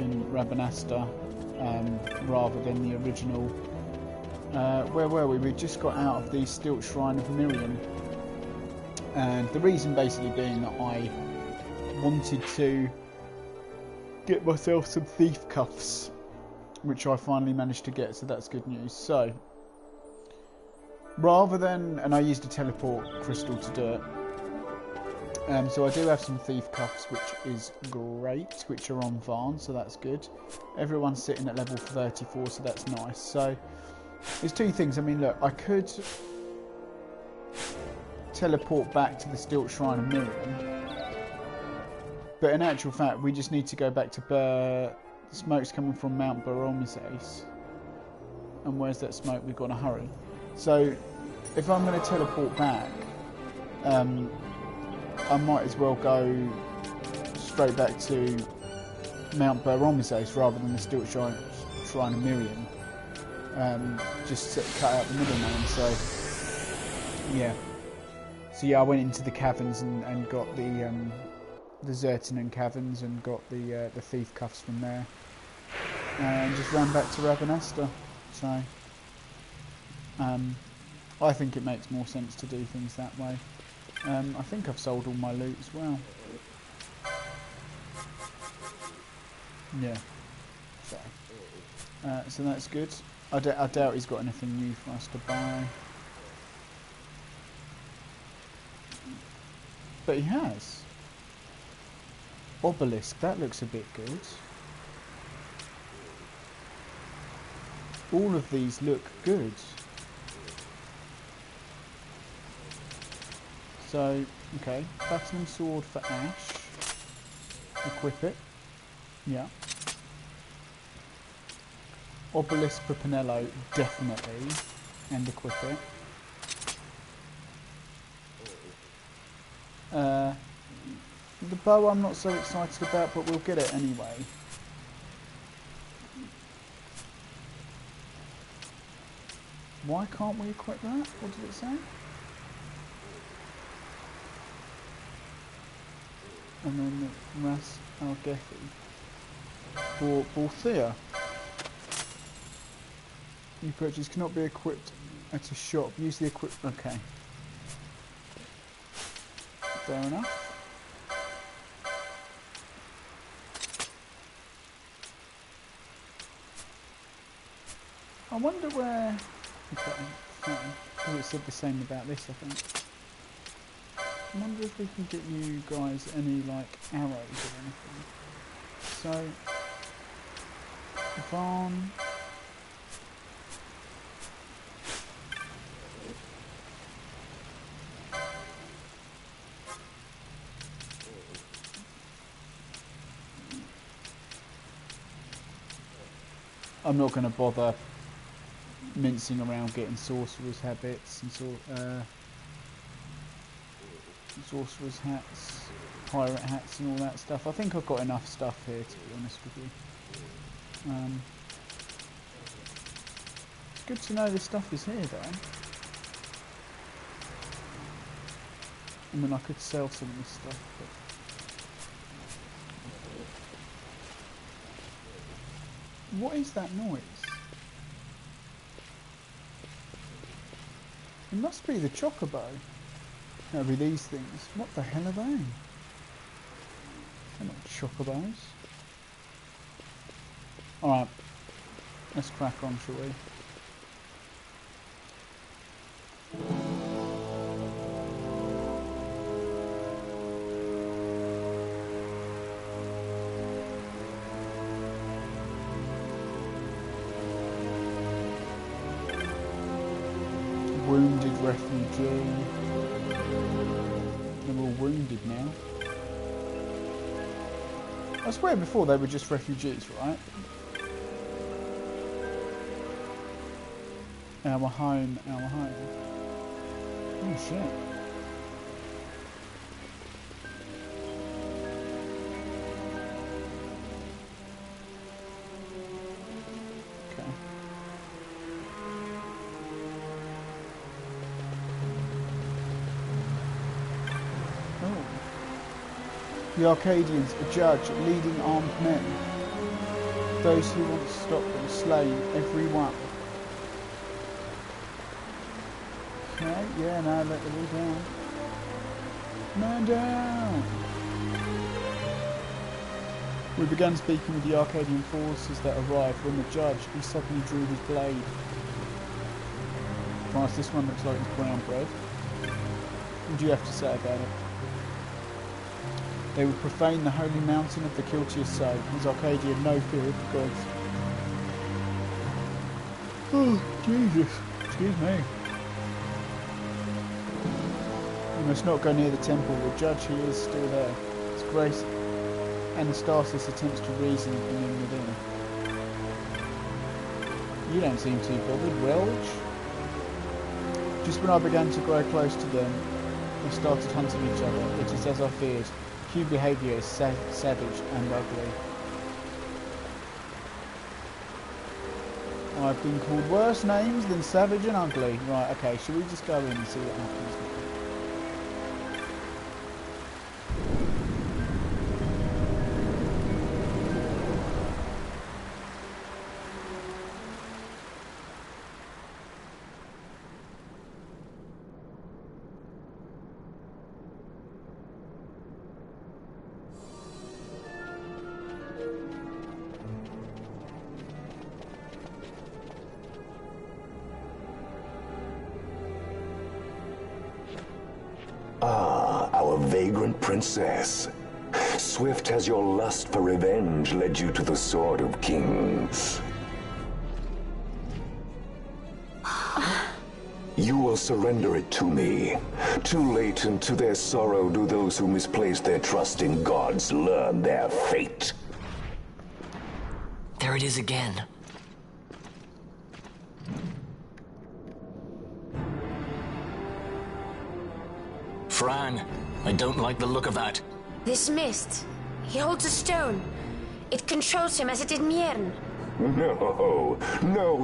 in Rabanasta rather than the original. Where were we? We just got out of the Stilt Shrine of Miriam. And the reason basically being that I wanted to get myself some thief cuffs, which I finally managed to get, so that's good news. So, rather than... and I used a teleport crystal to do it. So I do have some thief cuffs, which is great, which are on Varn, so that's good. Everyone's sitting at level 34, so that's nice. So, there's two things. I mean, look, I could teleport back to the Stilt Shrine of Miriam, but in actual fact we just need to go back to smoke's coming from Mount Baromises, and where's that smoke? We've got to hurry. So if I'm going to teleport back, I might as well go straight back to Mount Baromises rather than the Stilt Shrine of Miriam. Just cut out the middleman. So yeah. So yeah, I went into the caverns and got the Zertinan caverns and got the thief cuffs from there, and just ran back to Rabanasta. So I think it makes more sense to do things that way. I think I've sold all my loot as well. Yeah. So that's good. I doubt he's got anything new for us to buy. But he has. Obelisk, that looks a bit good. All of these look good. So, okay. Platinum sword for Ash. Equip it. Yeah. Obelisk for Pinello, definitely. And equip it. The bow I'm not so excited about, but we'll get it anyway. Why can't we equip that? What did it say? And then the Ras Al-Gethi. Borthea. You purchase cannot be equipped at a shop. Use the equip. Okay. Fair enough. I wonder where... okay, fine. Because it said the same about this, I think. I wonder if we can get you guys any, like, arrows or anything. So... Varn... I'm not going to bother mincing around getting sorcerer's habits and sorcerer's hats, pirate hats and all that stuff. I think I've got enough stuff here, to be honest with you. It's good to know this stuff is here though. I mean, I could sell some of this stuff, but... what is that noise? It must be the chocobo. That'll be these things. What the hell are they? They're not chocobos. Alright. Let's crack on, shall we? Wounded refugee. They're all wounded now. I swear before they were just refugees, right? Our home, our home. Oh shit. The Archadians, a judge, leading armed men. Those who want to stop them, slain, every one. Okay, yeah, no, let them all down. Man down! We began speaking with the Arcadian forces that arrived when the judge, he suddenly drew his blade. Christ, this one looks like it's brown bread. What do you have to say about it? They would profane the holy mountain of the Kiltius Soul, as Arcadia had no fear of the gods. Oh, Jesus. Excuse me. You must not go near the temple. The judge, he is still there. His grace Anastasis attempts to reason from him within. You don't seem too bothered, Welch. Just when I began to grow close to them, they started hunting each other. It is as I feared. Human behaviour is savage and ugly. I've been called worse names than savage and ugly. Right, okay, shall we just go in and see what happens? Our vagrant princess. Swift has your lust for revenge led you to the Sword of Kings. You will surrender it to me. Too late, and to their sorrow do those who misplace their trust in gods learn their fate. There it is again. Fran, I don't like the look of that. This mist. He holds a stone. It controls him as it did Mjern. No,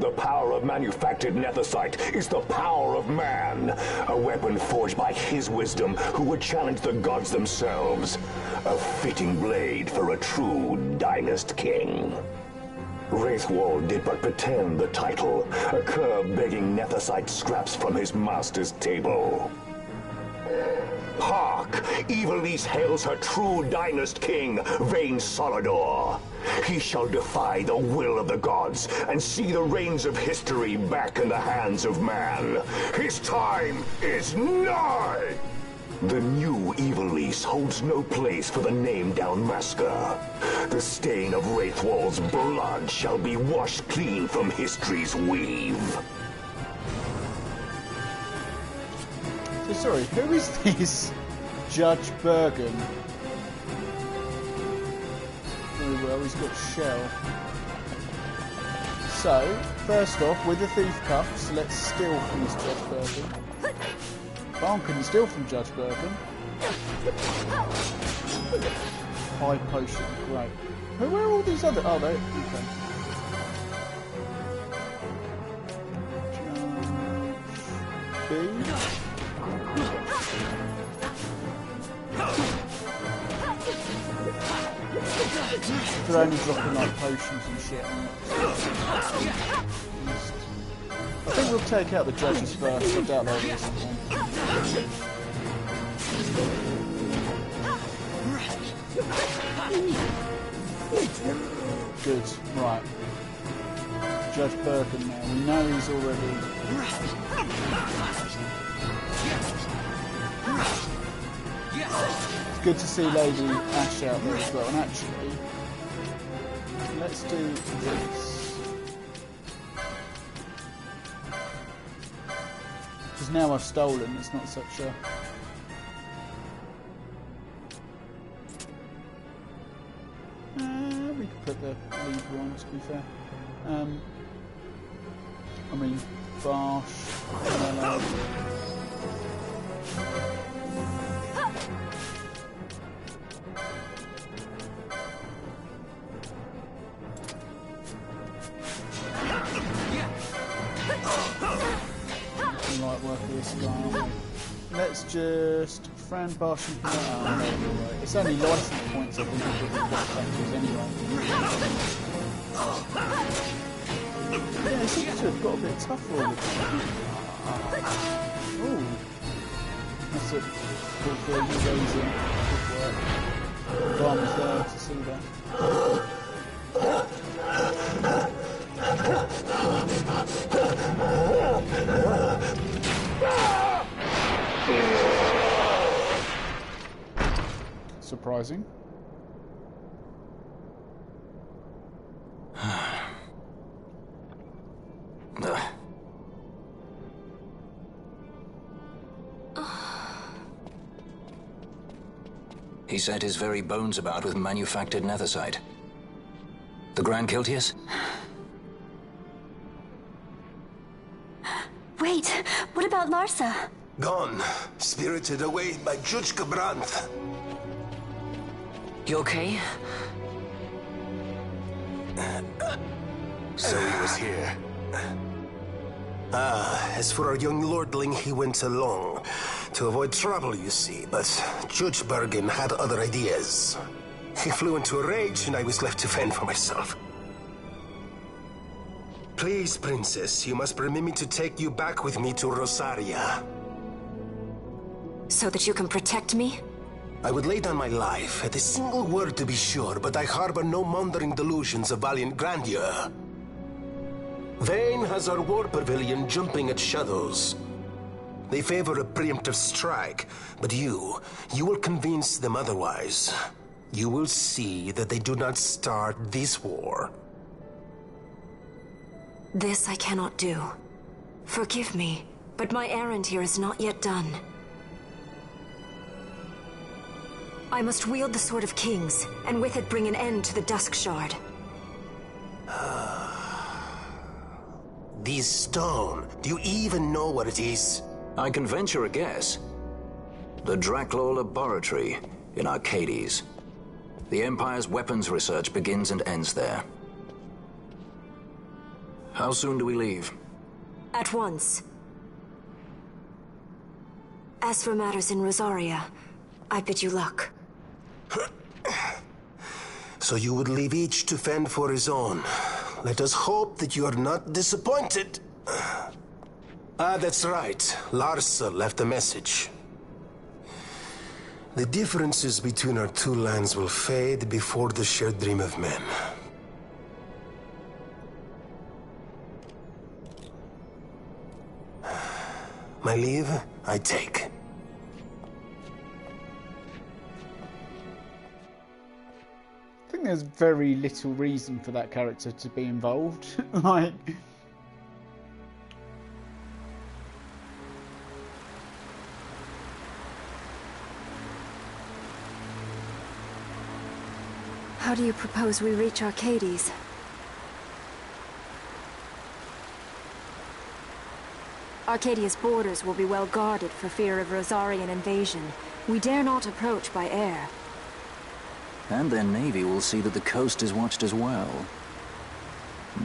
the power of manufactured nethicite is the power of man. A weapon forged by his wisdom who would challenge the gods themselves. A fitting blade for a true dynast king. Wraithwall did but pretend the title, a cur begging nethicite scraps from his master's table. Hark! Evilise hails her true dynast king, Vain Solidor. He shall defy the will of the gods and see the reins of history back in the hands of man. His time is nigh! The new Evilise holds no place for the name-down masker. The stain of Wraithwall's blood shall be washed clean from history's weave. So sorry, who is this Judge Bergen? Very well, he's got shell. So, first off, with the thief cuffs, let's steal from this Judge Bergen. Barn couldn't steal from Judge Bergen. High potion, great. Where are all these other... Oh, they... Okay. Judge B. They're only dropping like potions and shit. I think we'll take out the judges first. I doubt they'll listen. Good, right. Judge Bergen now. We know he's already... It's good to see Lady Ash out there as well. And actually, let's do this. Because now I've stolen, it's not such a... we could put the lever on, to be fair. I mean, Barsh, light work of this guy. Let's just Fran Barsh and no, it's only license points I think we get anyway. should have got a bit tougher all the time. Ooh. That's a good for you guys in. Good work. Drama's there to see that. Surprising. He set his very bones about with manufactured nethersite. The Grand Kiltius? Wait, what about Larsa? Gone, spirited away by Judge Brandt. You okay? So he was here. As for our young lordling, he went along. To avoid trouble, you see, but Judge Bergen had other ideas. He flew into a rage, and I was left to fend for myself. Please, Princess, you must permit me to take you back with me to Rosaria. So that you can protect me? I would lay down my life, at a single word to be sure, but I harbor no mundane delusions of valiant grandeur. Vayne has our war pavilion jumping at shadows. They favor a preemptive strike, but you will convince them otherwise. You will see that they do not start this war. This I cannot do. Forgive me, but my errand here is not yet done. I must wield the Sword of Kings, and with it bring an end to the Dusk Shard. This stone, do you even know what it is? I can venture a guess. The Draclaw Laboratory in Archades. The Empire's weapons research begins and ends there. How soon do we leave? At once. As for matters in Rosaria, I bid you luck. So you would leave each to fend for his own. Let us hope that you are not disappointed. That's right. Larsa left a message. The differences between our two lands will fade before the shared dream of men. My leave, I take. I think there's very little reason for that character to be involved. Like, How do you propose we reach Archades? Arcadia's borders will be well guarded for fear of Rosarian invasion. We dare not approach by air. And their navy will see that the coast is watched as well.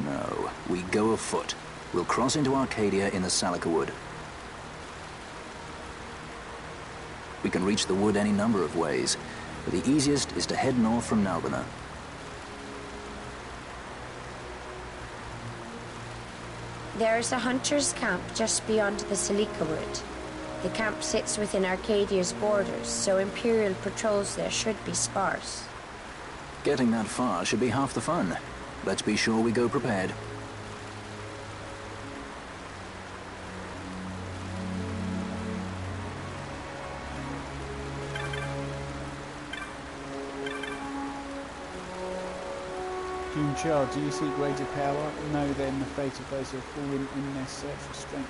No, we go afoot. We'll cross into Arcadia in the Salika Wood. We can reach the wood any number of ways, but the easiest is to head north from Nalbina. There is a hunter's camp just beyond the Salika Wood. The camp sits within Arcadia's borders, so Imperial patrols there should be sparse. Getting that far should be half the fun. Let's be sure we go prepared. Doomchild, do you see greater power? Know then the fate of those who have fallen in their search for strength.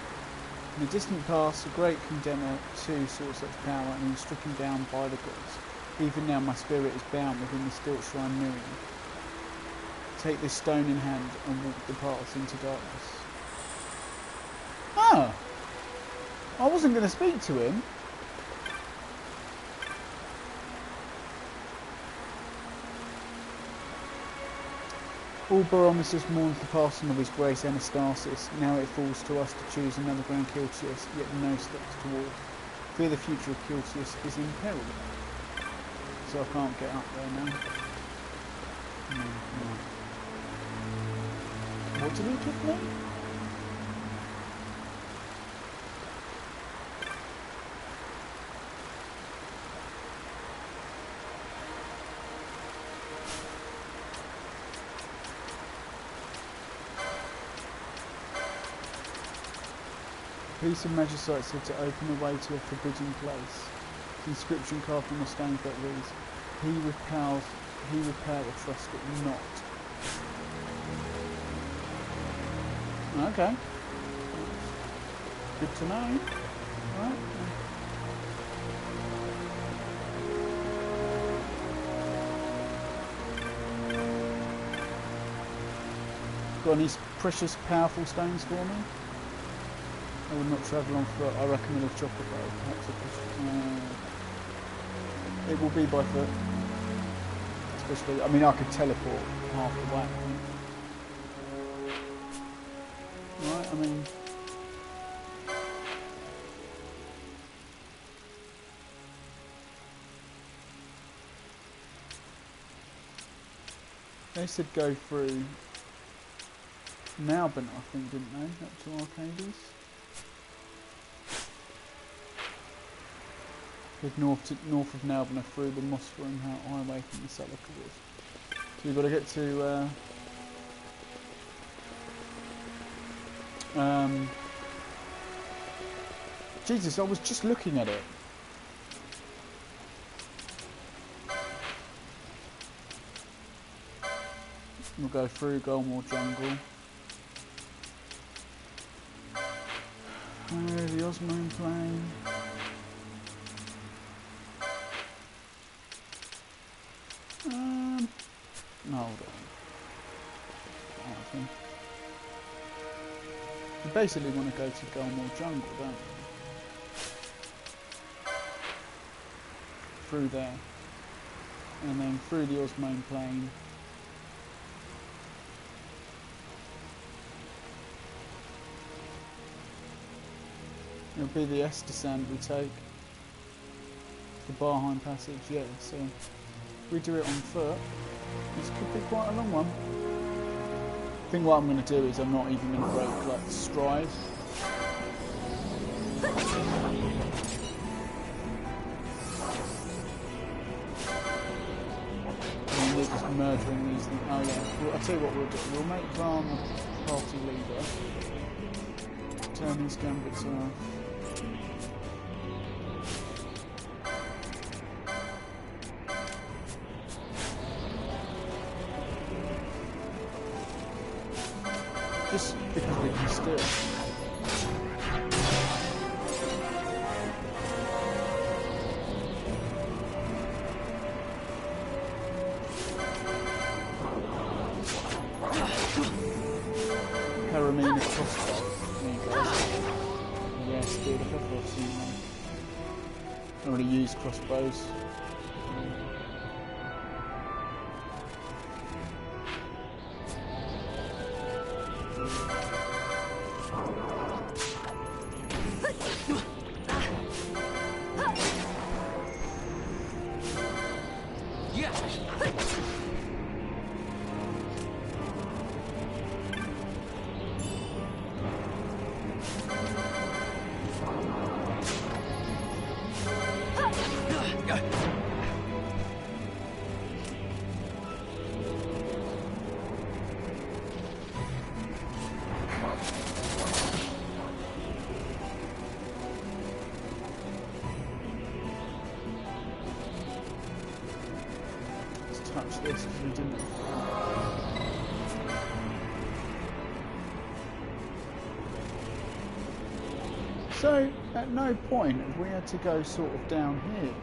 In the distant past, a great condemner too saw such power and was stricken down by the gods. Even now my spirit is bound within the stilt shrine Miriam. Take this stone in hand and walk the paths into darkness. Ah! I wasn't going to speak to him. All Baromesus mourns the passing of his grace Anastasis. Now it falls to us to choose another Grand Kiltius, yet no steps toward. Fear the future of Kiltius is in peril. So I can't get up there now. No. What did he give me? piece of magicite said to open the way to a forbidden place. The inscription carved on the stone that reads, He with power trust it not. Okay. Good to know. Right. Got any precious, powerful stones for me? I would not travel on foot. I recommend a chocolate bow. Perhaps it will be by foot. Especially, I mean, I could teleport half the way. Right, I mean... They said go through Malbin, I think, didn't they? Up to Archades. Head north of Malbin through the Mossroom Highway from the Celica Woods. So you've got to get to Jesus, I was just looking at it. We'll go through Golmore Jungle. The Osmane Plain. No, hold on. You basically want to go to Golmore Jungle, don't you? Through there. And then through the Osmane Plain. It'll be the Estersand we take. The Barheim Passage, yeah, so if we do it on foot, this could be quite a long one. I think what I'm going to do is I'm not even going to break like the stride. And we're just murdering these things. Oh yeah, well, I'll tell you what we'll do. We'll make Varn the party leader. Turn these gambits off. Just because we can steal. Paramina crossbow. There you go. Yeah, steal the pepper off someone. I already used crossbows. Touch this if we didn't. So, at no point have we had to go sort of down here.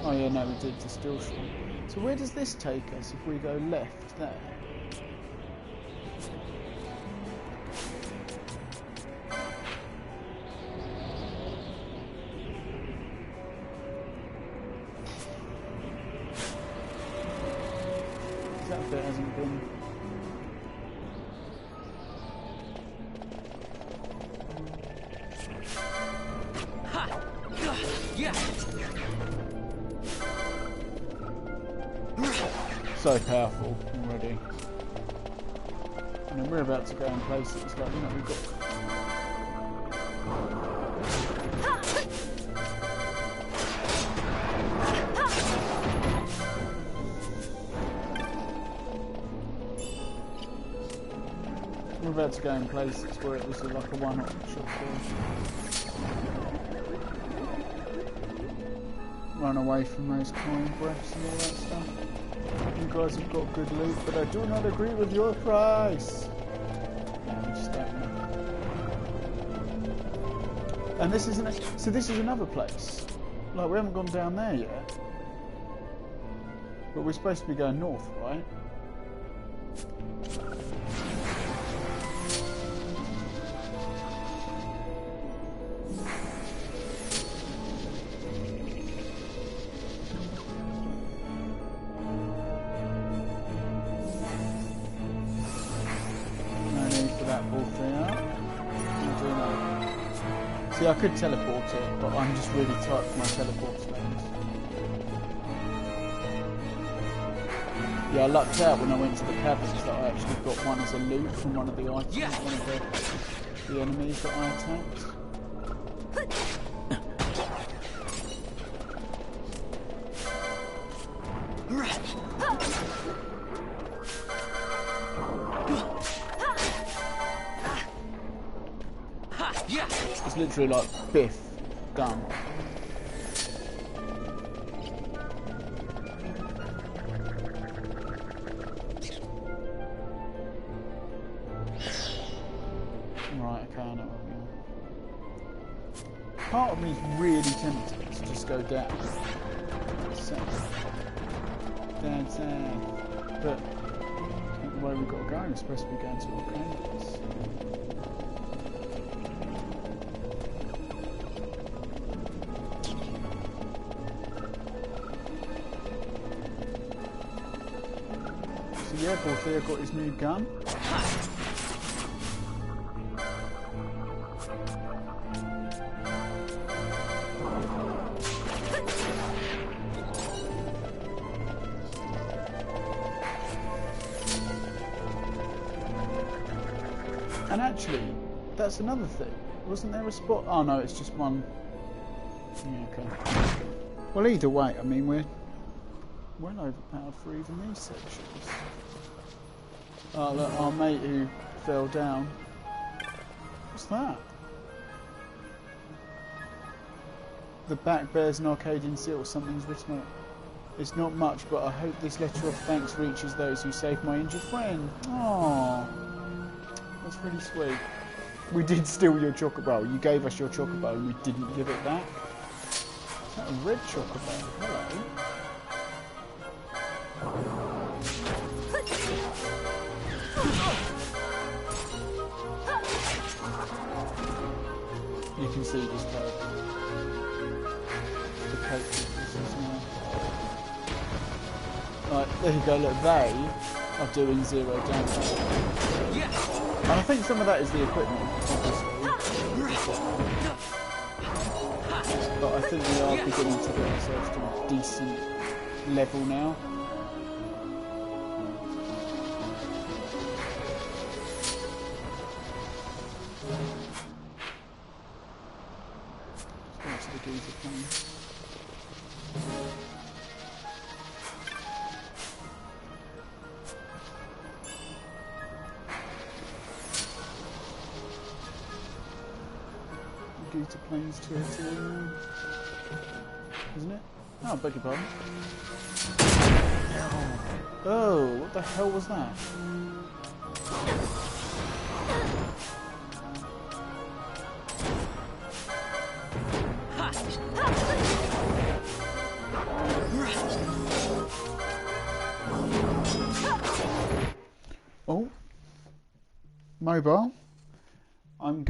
Oh yeah, no, we did to Stillshore. So where does this take us if we go left there? That bit hasn't been... So powerful already. And then we're about to go in places. It's like, you know, we've got... We're about to go in places where it was like a one-off shot for run away from those coin breaths and all that stuff. You guys have got good loot, but I do not agree with your price. Yeah, we just don't know. And this isn't. So this is another place. Like we haven't gone down there yet, but we're supposed to be going north, right? See, I could teleport it, but I'm just really tight for my teleport spells. Yeah, I lucked out when I went to the caverns that I actually got one as a loot from one of the items, one of the enemies that I attacked. It's literally like biff, done. Right, okay, I know what we are. Part of me is really tempted to just go down. Down south. But I think the way we've got to go, we're supposed to be going to Archades. Yeah, Borthea got his new gun. And actually, that's another thing. Wasn't there a spot? Oh no, it's just one. Yeah, okay. Well, either way, I mean, we're well overpowered for even these sections. Oh look, our mate who fell down. What's that? The back bears an Arcadian seal. Something's written on it. It's not much, but I hope this letter of thanks reaches those who saved my injured friend. Oh, that's really sweet. We did steal your chocobo. You gave us your chocobo and we didn't give it back. Is that a red chocobo? Hello. You can see this code. The coat is now. Right, there you go, look, they are doing 0 damage. And I think some of that is the equipment, obviously. But I think we are beginning to get ourselves to a decent level now. Geezer Plains tier 2, isn't it? Oh, beg your pardon. Oh, what the hell was that? Oh, mobile. I'm